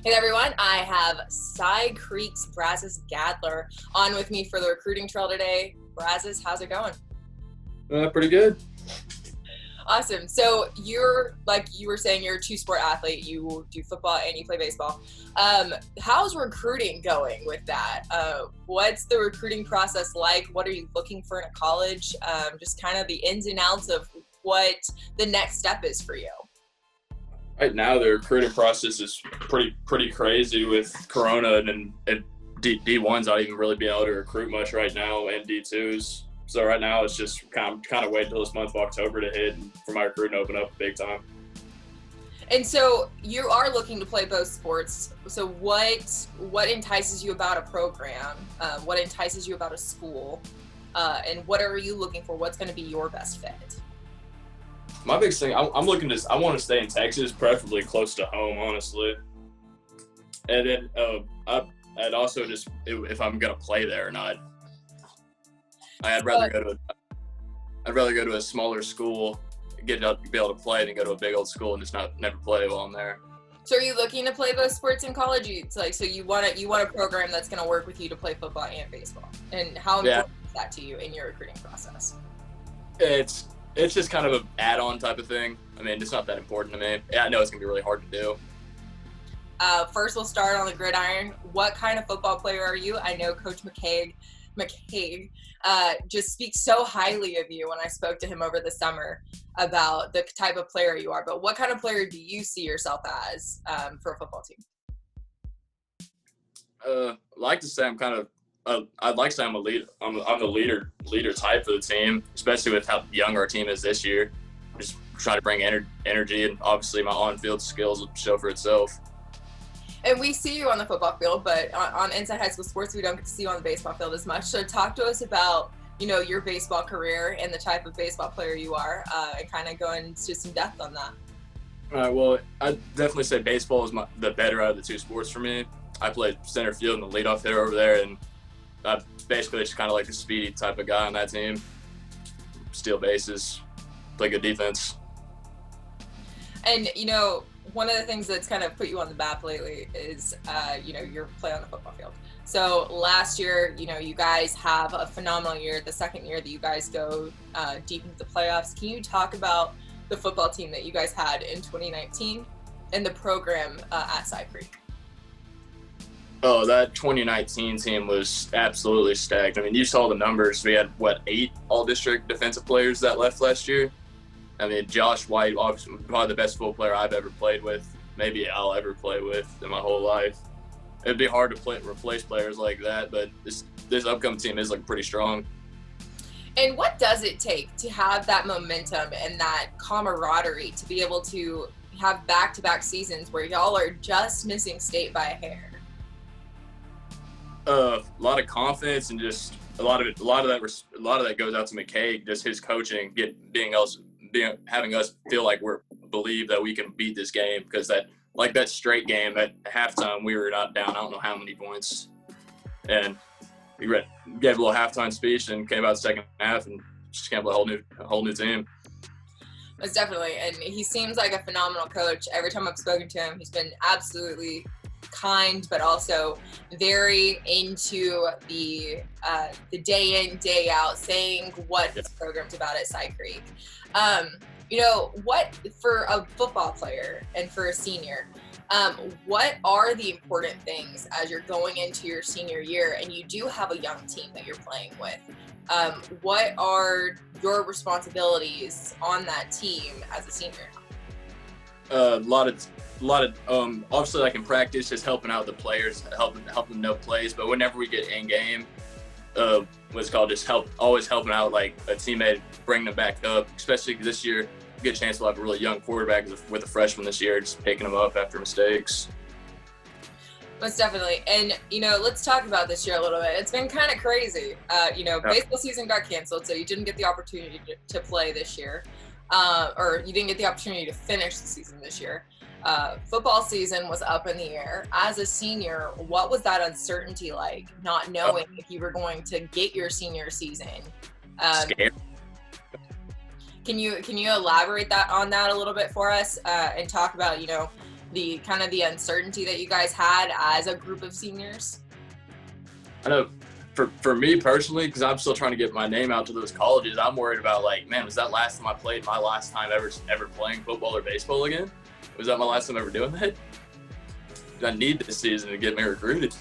Hey everyone, I have Cy Creek's Brazos Gadler on with me for the recruiting trail today. Brazos, how's it going? Pretty good. Awesome. So you're, like you were saying, you're a two-sport athlete. You do football and you play baseball. How's recruiting going with that? What's the recruiting process like? What are you looking for in a college? Just kind of the ins and outs of what the next step is for you. Right now, the recruiting process is pretty crazy with Corona and D1's not even really being able to recruit much right now, and D2s. So right now, it's just kind of wait until this month of October to hit and for my recruiting to open up big time. And so you are looking to play both sports. So what entices you about a program? What entices you about a school? And what are you looking for? What's going to be your best fit? My biggest thing, I want to stay in Texas, preferably close to home, honestly. And then I'd also just if I'm gonna play there or not. I'd rather go to a smaller school, be able to play, than go to a big old school and just never play while I'm there. So are you looking to play both sports in college? So you want a program that's going to work with you to play football and baseball. And how important is that to you in your recruiting process? It's just kind of an add-on type of thing. I mean, it's not that important to me. Yeah, I know it's going to be really hard to do. First, we'll start on the gridiron. What kind of football player are you? I know Coach McCaig just speaks so highly of you when I spoke to him over the summer about the type of player you are. But what kind of player do you see yourself as for a football team? I'd like to say I'm a leader. I'm the leader type for the team, especially with how young our team is this year. Just trying to bring energy, and obviously my on-field skills will show for itself. And we see you on the football field, but on Inside High School Sports, we don't get to see you on the baseball field as much. So talk to us about, your baseball career and the type of baseball player you are, and kind of go into some depth on that. All right, well, I'd definitely say baseball is the better out of the two sports for me. I played center field and the leadoff hitter over there, and I'm basically just kind of like a speedy type of guy on that team. Steal bases, play good defense. And, one of the things that's kind of put you on the map lately is, your play on the football field. So last year, you guys have a phenomenal year. The second year that you guys go deep into the playoffs. Can you talk about the football team that you guys had in 2019 and the program at Cy Creek? Oh, that 2019 team was absolutely stacked. I mean, you saw the numbers. We had, 8 all-district defensive players that left last year? I mean, Josh White, obviously, probably the best football player I've ever played with, maybe I'll ever play with in my whole life. It'd be hard to replace players like that, but this upcoming team is looking pretty strong. And what does it take to have that momentum and that camaraderie to be able to have back-to-back seasons where y'all are just missing state by a hair? A lot of confidence, and just a lot of that goes out to McCaig, just his coaching, having us feel like believe that we can beat this game, because that straight game at halftime, we were not down I don't know how many points, and we gave a little halftime speech and came out the second half and just came up with a whole new team. Most definitely, and he seems like a phenomenal coach. Every time I've spoken to him, he's been absolutely kind, but also very into the day in, day out, saying what this program's about at Cy Creek. What for a football player and for a senior, what are the important things as you're going into your senior year and you do have a young team that you're playing with? What are your responsibilities on that team as a senior? A lot of obviously, like in practice, just helping out the players, helping them know plays. But whenever we get in game, what's called always helping out like a teammate, bring them back up. Especially this year, we get a chance to have a really young quarterback with a freshman this year, just picking them up after mistakes. Most definitely. And, let's talk about this year a little bit. It's been kind of crazy. Baseball season got canceled, so you didn't get the opportunity to play this year. Or you didn't get the opportunity to finish the season this year. Football season was up in the air. As a senior, what was that uncertainty like, not knowing if you were going to get your senior season? Scared. Can you elaborate on that a little bit for us and talk about, the kind of the uncertainty that you guys had as a group of seniors? I know for me personally, because I'm still trying to get my name out to those colleges, I'm worried about like, man, was that last time I played my last time ever playing football or baseball again? Was that my last time ever doing that? I need this season to get me recruited.